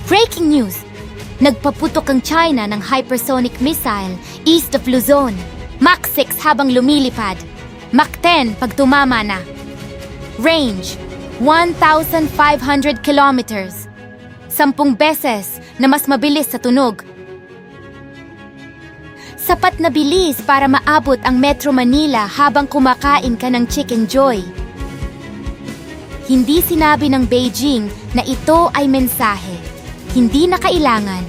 Breaking news! Nagpaputok ang China ng hypersonic missile east of Luzon. Mach 6 habang lumilipad. Mach 10 pag tumama na. Range, 1,500 kilometers. 10 beses na mas mabilis sa tunog. Sapat na bilis para maabot ang Metro Manila habang kumakain ka ng Chicken Joy. Hindi sinabi ng Beijing na ito ay mensahe. Hindi na kailangan.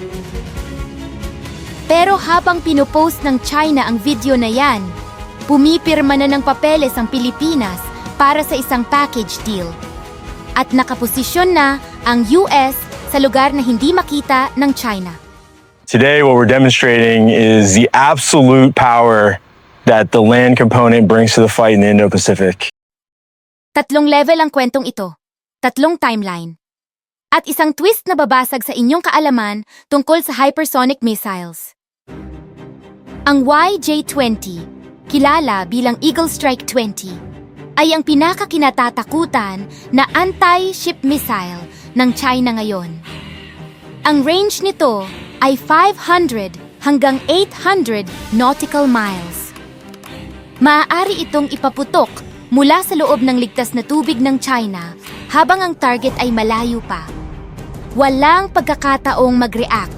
Pero habang pinupost ng China ang video na yan, pumipirma na ng papeles ang Pilipinas para sa isang package deal. At nakaposisyon na ang US sa lugar na hindi makita ng China. Today, what we're demonstrating is the absolute power that the land component brings to the fight in the Indo-Pacific. 3 level ang kwentong ito, 3 timeline, at isang twist na babasag sa inyong kaalaman tungkol sa hypersonic missiles. Ang YJ-20, kilala bilang Eagle Strike 20, ay ang pinakakinatatakutan na anti-ship missile ng China ngayon. Ang range nito ay 500 hanggang 800 nautical miles. Maaari itong ipaputok mula sa loob ng ligtas na tubig ng China habang ang target ay malayo pa. Walang pagkakataong mag-react.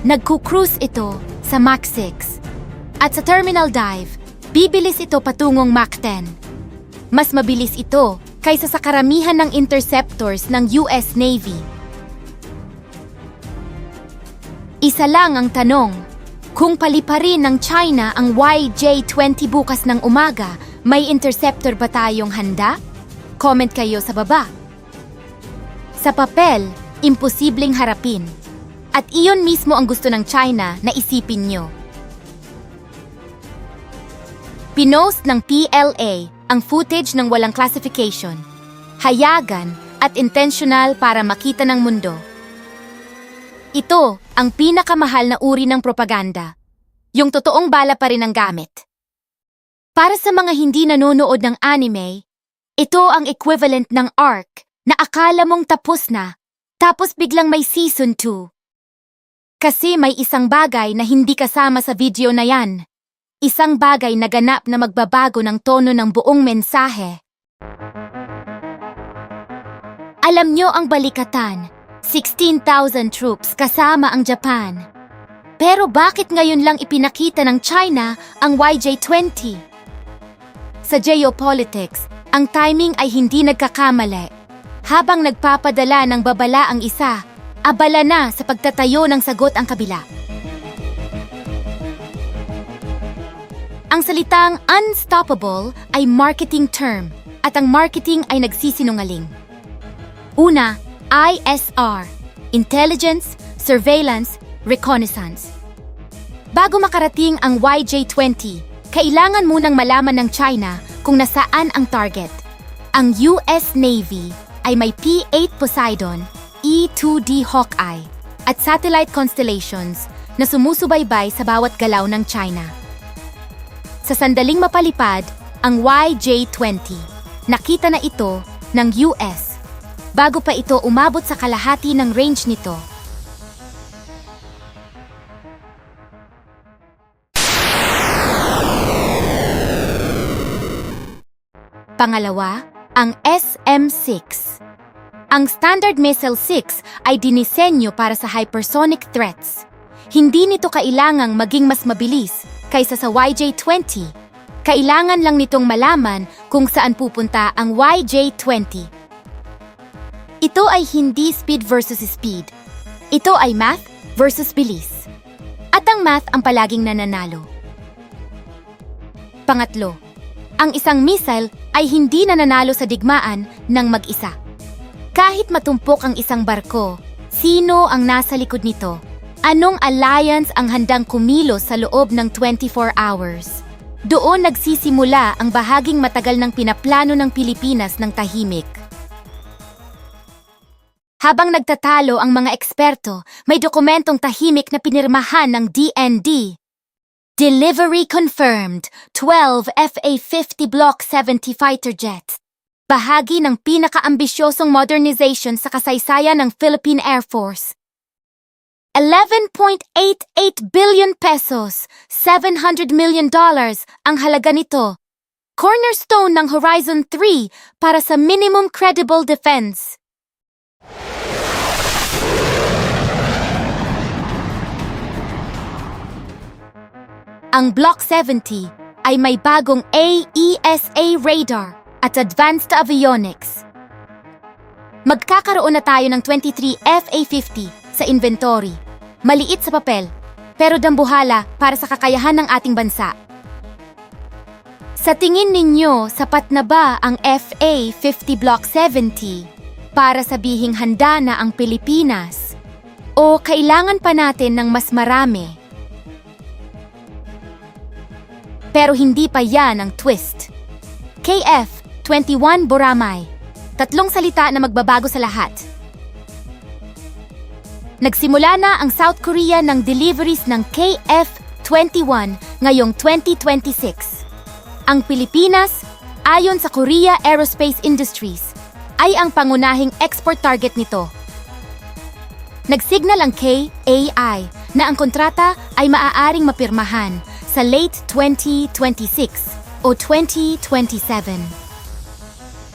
Nagku-cruise ito sa Mach 6. At sa terminal dive, bibilis ito patungong Mach 10. Mas mabilis ito kaysa sa karamihan ng interceptors ng US Navy. Isa lang ang tanong, kung paliparin ng China ang YJ-20 bukas ng umaga, may interceptor ba tayong handa? Comment kayo sa baba. Sa papel, imposibleng harapin. At iyon mismo ang gusto ng China na isipin nyo. Pinost ng PLA ang footage ng walang classification, hayagan at intentional para makita ng mundo. Ito ang pinakamahal na uri ng propaganda. Yung totoong bala pa rin ang gamit. Para sa mga hindi nanonood ng anime, ito ang equivalent ng arc na akala mong tapos na, tapos biglang may season 2. Kasi may isang bagay na hindi kasama sa video na yan. Isang bagay na ganap na magbabago ng tono ng buong mensahe. Alam nyo ang balikatan. 16,000 troops kasama ang Japan. Pero bakit ngayon lang ipinakita ng China ang YJ-20? Sa geopolitics, ang timing ay hindi nagkakamali. Habang nagpapadala ng babala ang isa, abala na sa pagtatayo ng sagot ang kabila. Ang salitang unstoppable ay marketing term at ang marketing ay nagsisinungaling. Una, ISR, Intelligence, Surveillance, Reconnaissance. Bago makarating ang YJ-20, kailangan munang malaman ng China kung nasaan ang target. Ang US Navy ay may P-8 Poseidon, E-2D Hawkeye, at satellite constellations na sumusubaybay sa bawat galaw ng China. Sa sandaling mapalipad, ang YJ-20, nakita na ito ng US bago pa ito umabot sa kalahati ng range nito. Pangalawa, ang SM-6. Ang Standard Missile 6 ay dinisenyo para sa hypersonic threats. Hindi nito kailangang maging mas mabilis kaysa sa YJ-20. Kailangan lang nitong malaman kung saan pupunta ang YJ-20. Ito ay hindi speed versus speed. Ito ay math versus bilis. At ang math ang palaging nananalo. Pangatlo, ang isang missile ay hindi nananalo sa digmaan ng mag-isa. Kahit matumpok ang isang barko, sino ang nasa likod nito? Anong alliance ang handang kumilos sa loob ng 24 hours? Doon nagsisimula ang bahaging matagal ng pinaplano ng Pilipinas ng tahimik. Habang nagtatalo ang mga eksperto, may dokumentong tahimik na pinirmahan ng DND. Delivery confirmed, 12 FA-50 Block 70 fighter jets. Bahagi ng pinakaambisyosong modernization sa kasaysayan ng Philippine Air Force. 11.88 billion pesos, $700 million ang halaga nito. Cornerstone ng Horizon 3 para sa minimum credible defense. Ang Block 70 ay may bagong AESA radar at advanced avionics. Magkakaroon na tayo ng 23 FA-50 sa inventory. Maliit sa papel, pero dambuhala para sa kakayahan ng ating bansa. Sa tingin ninyo, sapat na ba ang FA-50 Block 70 para sabihing handa na ang Pilipinas? O kailangan pa natin ng mas marami? Pero hindi pa yan ang twist. KF-21 Boramay. 3 salita na magbabago sa lahat. Nagsimula na ang South Korea ng deliveries ng KF-21 ngayong 2026. Ang Pilipinas, ayon sa Korea Aerospace Industries, ay ang pangunahing export target nito. Nagsignal ang KAI na ang kontrata ay maaaring mapirmahan sa late 2026 o 2027.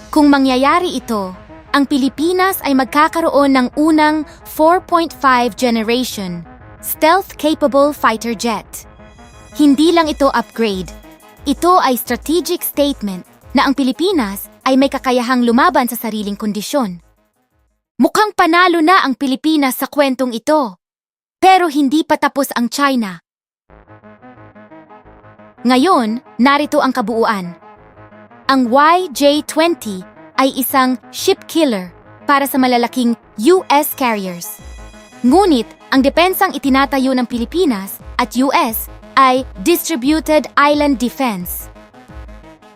Kung mangyayari ito, ang Pilipinas ay magkakaroon ng unang 4.5 generation stealth-capable fighter jet. Hindi lang ito upgrade. Ito ay strategic statement na ang Pilipinas ay may kakayahang lumaban sa sariling kondisyon. Mukhang panalo na ang Pilipinas sa kwentong ito. Pero hindi pa tapos ang China. Ngayon, narito ang kabuuan. Ang YJ-20 ay isang ship killer para sa malalaking US carriers. Ngunit, ang depensang itinatayo ng Pilipinas at US ay Distributed Island Defense.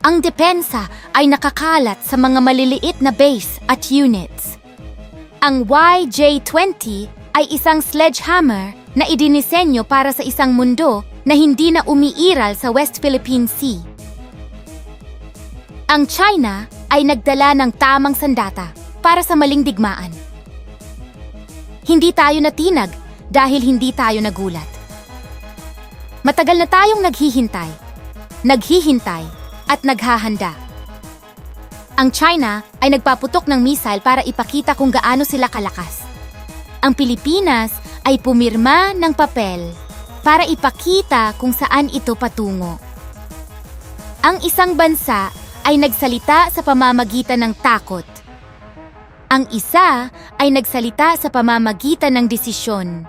Ang depensa ay nakakalat sa mga maliliit na base at units. Ang YJ-20 ay isang sledgehammer na idinisenyo para sa isang mundo na hindi na umiiral sa West Philippine Sea. Ang China ay nagdala ng tamang sandata para sa maling digmaan. Hindi tayo natinag dahil hindi tayo nagulat. Matagal na tayong naghihintay at naghahanda. Ang China ay nagpaputok ng missile para ipakita kung gaano sila kalakas. Ang Pilipinas ay pumirma ng papel para ipakita kung saan ito patungo. Ang isang bansa ay nagsalita sa pamamagitan ng takot. Ang isa ay nagsalita sa pamamagitan ng desisyon.